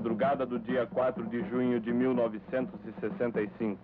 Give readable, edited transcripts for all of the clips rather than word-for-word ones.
madrugada do dia 4 de junho de 1965.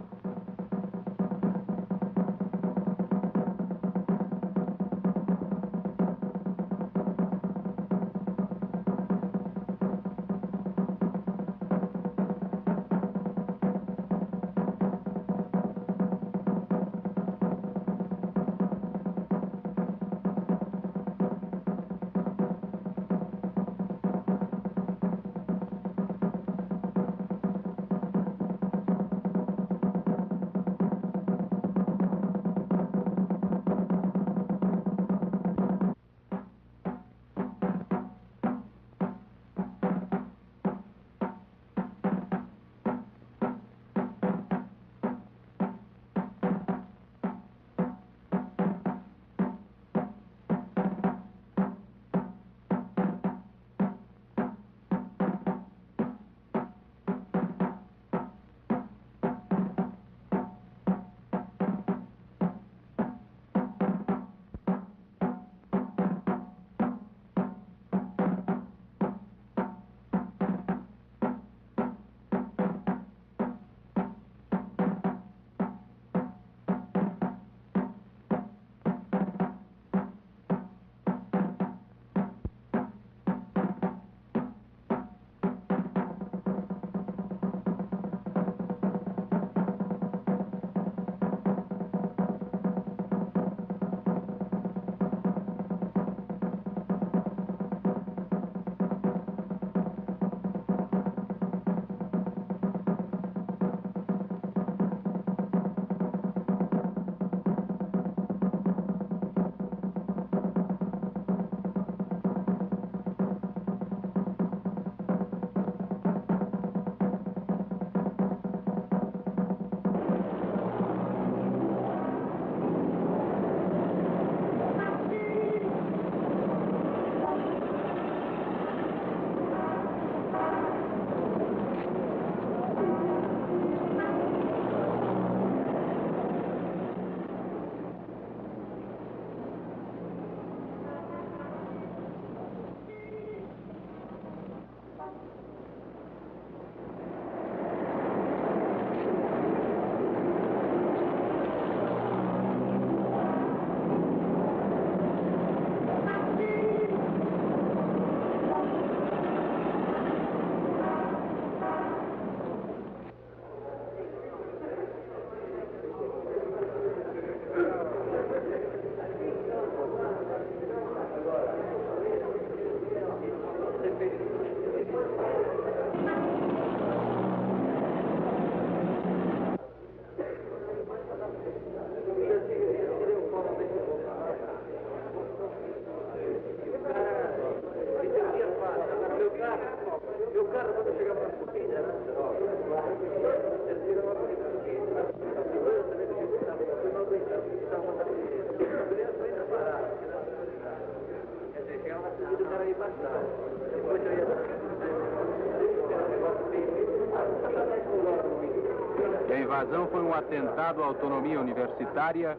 Que a invasão foi um atentado à autonomia universitária,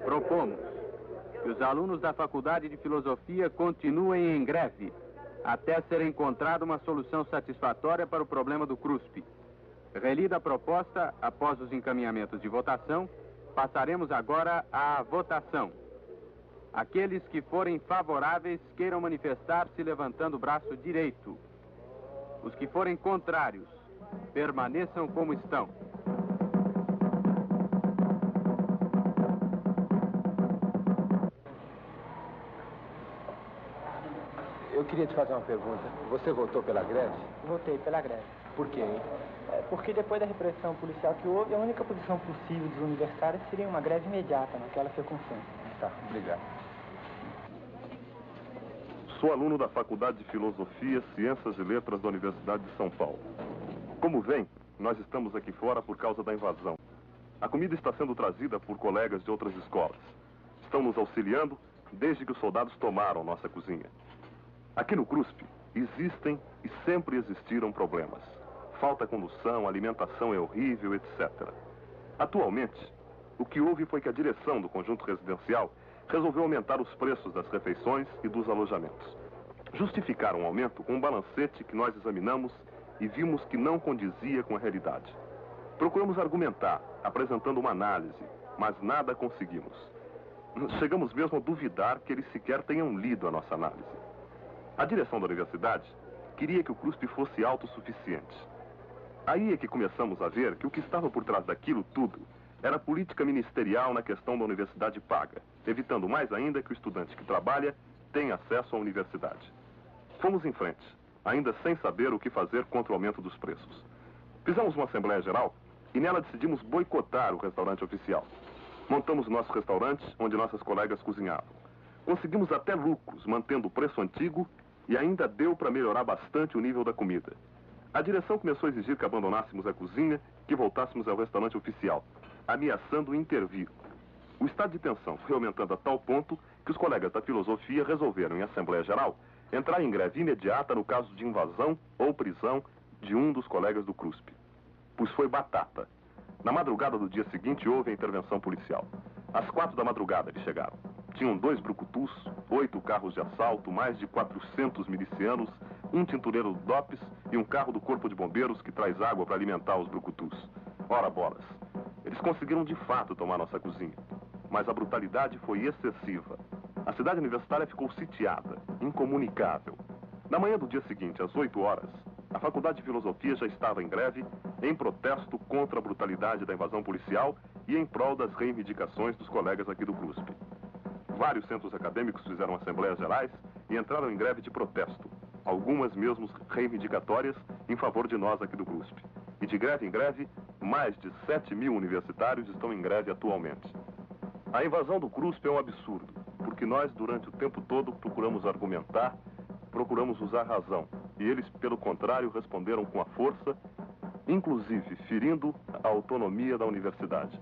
propomos que os alunos da Faculdade de Filosofia continuem em greve até ser encontrada uma solução satisfatória para o problema do CRUSP. Relida a proposta, após os encaminhamentos de votação, passaremos agora à votação. Aqueles que forem favoráveis queiram manifestar-se levantando o braço direito. Os que forem contrários, permaneçam como estão. Eu queria te fazer uma pergunta. Você votou pela greve? Votei pela greve. Por quê, hein? Porque depois da repressão policial que houve, a única posição possível dos universitários seria uma greve imediata naquela circunstância. Tá, obrigado. Sou aluno da Faculdade de Filosofia, Ciências e Letras da Universidade de São Paulo. Como vem, nós estamos aqui fora por causa da invasão. A comida está sendo trazida por colegas de outras escolas. Estão nos auxiliando desde que os soldados tomaram nossa cozinha. Aqui no CRUSP existem e sempre existiram problemas. Falta condução, alimentação é horrível, etc. Atualmente, o que houve foi que a direção do conjunto residencial resolveu aumentar os preços das refeições e dos alojamentos. Justificaram o aumento com um balancete que nós examinamos e vimos que não condizia com a realidade. Procuramos argumentar, apresentando uma análise, mas nada conseguimos. Chegamos mesmo a duvidar que eles sequer tenham lido a nossa análise. A direção da universidade queria que o CRUSP fosse autossuficiente. Aí é que começamos a ver que o que estava por trás daquilo tudo era política ministerial na questão da universidade paga, evitando mais ainda que o estudante que trabalha tenha acesso à universidade. Fomos em frente, ainda sem saber o que fazer contra o aumento dos preços. Fizemos uma Assembleia Geral e nela decidimos boicotar o restaurante oficial. Montamos nosso restaurante, onde nossas colegas cozinhavam. Conseguimos até lucros, mantendo o preço antigo, e ainda deu para melhorar bastante o nível da comida. A direção começou a exigir que abandonássemos a cozinha, que voltássemos ao restaurante oficial, ameaçando intervir. O estado de tensão foi aumentando a tal ponto que os colegas da filosofia resolveram, em Assembleia Geral, entrar em greve imediata no caso de invasão ou prisão de um dos colegas do CRUSP. Pois foi batata. Na madrugada do dia seguinte, houve a intervenção policial. Às 4 da madrugada eles chegaram. Tinham 2 brucutus, 8 carros de assalto, mais de 400 milicianos, um tintureiro do DOPS e um carro do Corpo de Bombeiros que traz água para alimentar os brucutus. Ora bolas. Eles conseguiram de fato tomar nossa cozinha. Mas a brutalidade foi excessiva. A cidade universitária ficou sitiada, incomunicável. Na manhã do dia seguinte, às 8 horas, a Faculdade de Filosofia já estava em greve, em protesto contra a brutalidade da invasão policial e em prol das reivindicações dos colegas aqui do CRUSP. Vários centros acadêmicos fizeram assembleias gerais e entraram em greve de protesto, algumas mesmo reivindicatórias em favor de nós aqui do CRUSP. E de greve em greve, mais de 7.000 universitários estão em greve atualmente. A invasão do CRUSP é um absurdo, porque nós, durante o tempo todo, procuramos argumentar, procuramos usar razão. E eles, pelo contrário, responderam com a força, inclusive ferindo a autonomia da universidade.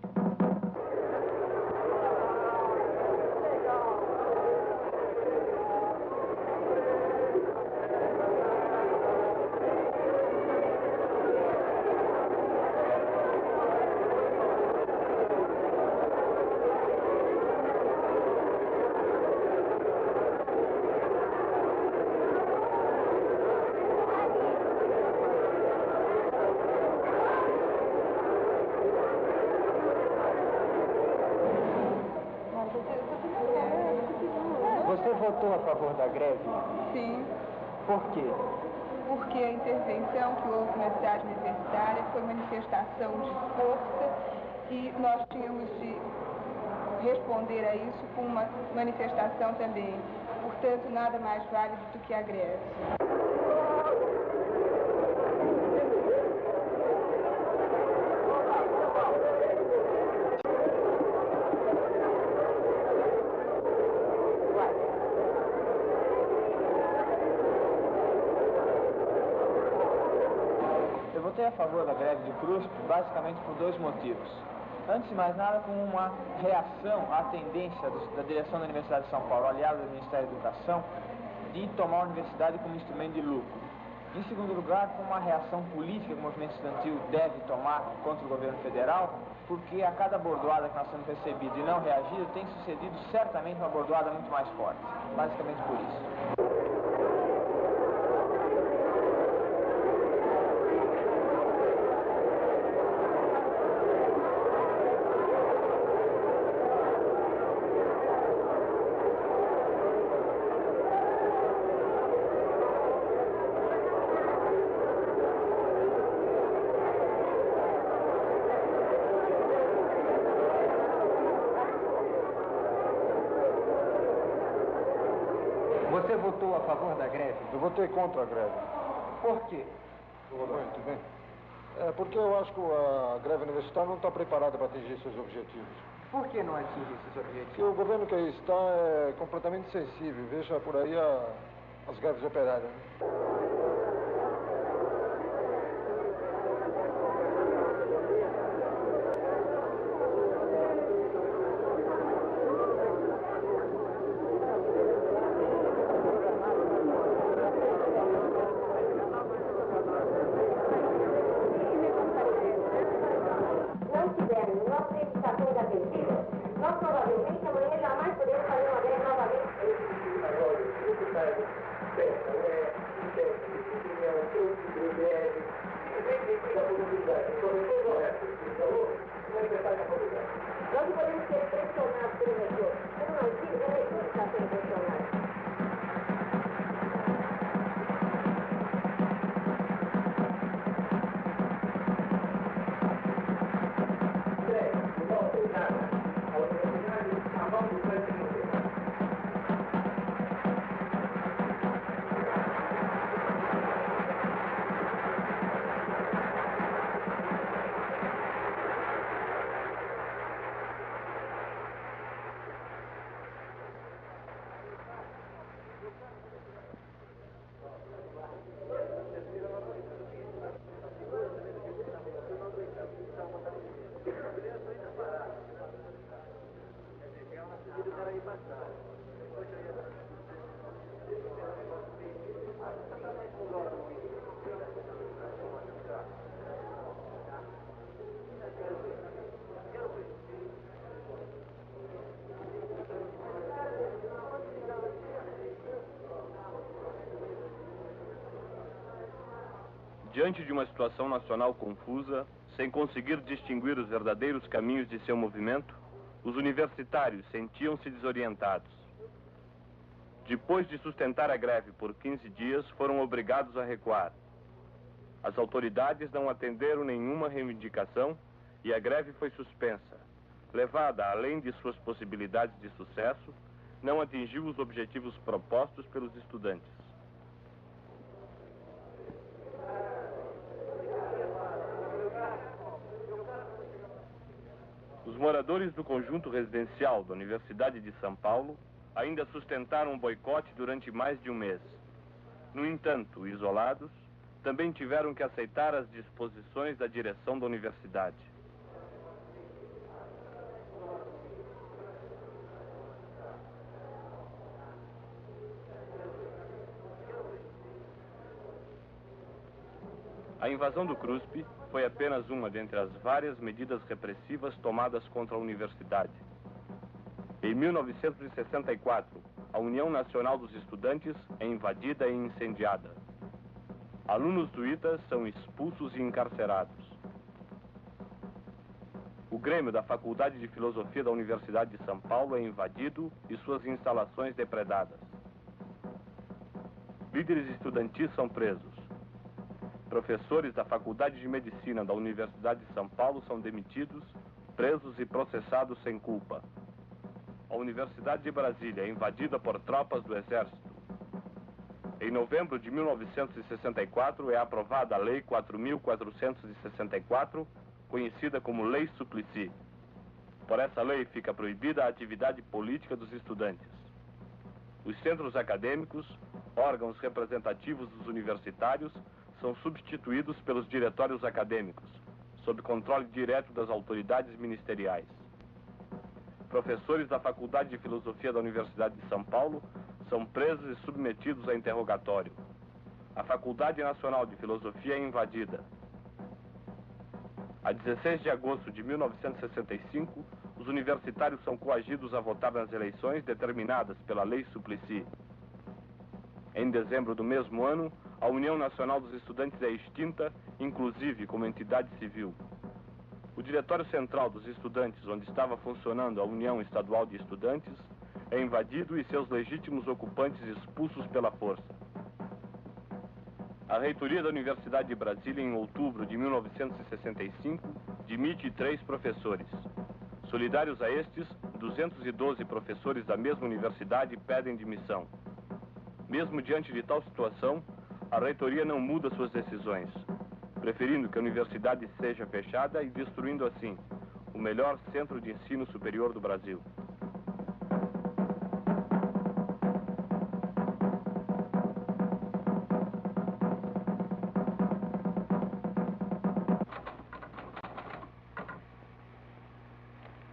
Você votou a favor da greve? Sim, Por quê? porque a intervenção que houve na cidade universitária foi manifestação de força e nós tínhamos de responder a isso com uma manifestação também. Portanto, nada mais válido do que a greve. Eu votei a favor da greve do CRUSP basicamente por 2 motivos. Antes de mais nada, como uma reação à tendência da direção da Universidade de São Paulo, aliada do Ministério da Educação, de tomar a universidade como instrumento de lucro. Em segundo lugar, como uma reação política que o movimento estudantil deve tomar contra o governo federal, porque a cada bordoada que nós temos recebido e não reagido, tem sucedido certamente uma bordoada muito mais forte. Basicamente por isso. Você votou a favor da greve? Eu votei contra a greve. Por quê? Muito bem. Porque eu acho que a greve universitária não está preparada para atingir seus objetivos. Por que não atinge esses objetivos? Porque o governo que aí está é completamente insensível. Veja por aí as greves operárias. Né? Nós provavelmente amanhã jamais podemos fazer uma greve novamente. Nós não podemos ser pressionados pelo reitor. Como não diz, o reitor está sendo pressionado. Diante de uma situação nacional confusa, sem conseguir distinguir os verdadeiros caminhos de seu movimento, os universitários sentiam-se desorientados. Depois de sustentar a greve por 15 dias, foram obrigados a recuar. As autoridades não atenderam nenhuma reivindicação e a greve foi suspensa. Levada além de suas possibilidades de sucesso, não atingiu os objetivos propostos pelos estudantes. Os moradores do conjunto residencial da Universidade de São Paulo ainda sustentaram o boicote durante mais de um mês. No entanto, isolados, também tiveram que aceitar as disposições da direção da universidade. A invasão do CRUSP foi apenas uma dentre as várias medidas repressivas tomadas contra a universidade. Em 1964, a União Nacional dos Estudantes é invadida e incendiada. Alunos do ITA são expulsos e encarcerados. O Grêmio da Faculdade de Filosofia da Universidade de São Paulo é invadido e suas instalações depredadas. Líderes estudantis são presos. Professores da Faculdade de Medicina da Universidade de São Paulo são demitidos, presos e processados sem culpa. A Universidade de Brasília é invadida por tropas do Exército. Em novembro de 1964 é aprovada a Lei 4.464, conhecida como Lei Suplicy. Por essa lei fica proibida a atividade política dos estudantes. Os centros acadêmicos, órgãos representativos dos universitários, são substituídos pelos diretórios acadêmicos, sob controle direto das autoridades ministeriais. Professores da Faculdade de Filosofia da Universidade de São Paulo são presos e submetidos a interrogatório. A Faculdade Nacional de Filosofia é invadida. A 16 de agosto de 1965, os universitários são coagidos a votar nas eleições determinadas pela Lei Suplicy. Em dezembro do mesmo ano, a União Nacional dos Estudantes é extinta, inclusive como entidade civil. O Diretório Central dos Estudantes, onde estava funcionando a União Estadual de Estudantes, é invadido e seus legítimos ocupantes expulsos pela força. A reitoria da Universidade de Brasília, em outubro de 1965, demite 3 professores. Solidários a estes, 212 professores da mesma universidade pedem demissão. Mesmo diante de tal situação, a reitoria não muda suas decisões, preferindo que a universidade seja fechada e destruindo assim o melhor centro de ensino superior do Brasil.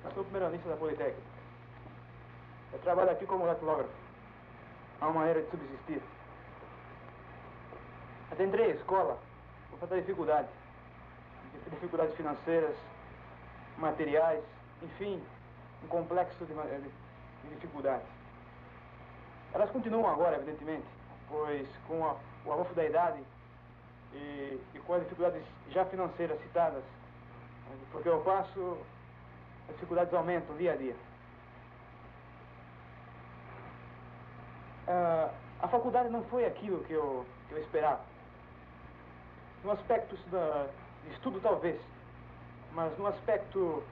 Eu sou o primeiro anista da Politécnica. Eu trabalho aqui como datilógrafo. Há uma maneira de subsistir. Adentrei a escola por falta de dificuldades financeiras, materiais, enfim, um complexo de dificuldades. Elas continuam agora, evidentemente, pois com o avanço da idade e com as dificuldades já financeiras citadas, porque eu passo, as dificuldades aumentam dia a dia. A faculdade não foi aquilo que eu esperava. No aspecto de estudo, talvez, mas no aspecto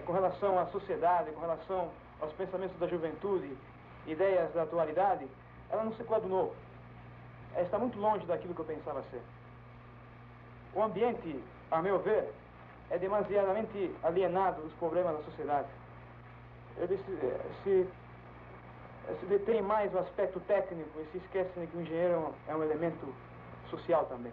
com relação à sociedade, com relação aos pensamentos da juventude, ideias da atualidade, ela não se coadunou. Ela está muito longe daquilo que eu pensava ser. O ambiente, a meu ver, é demasiadamente alienado dos problemas da sociedade. Ele se detém mais no aspecto técnico e se esquece de que o engenheiro é um elemento social também.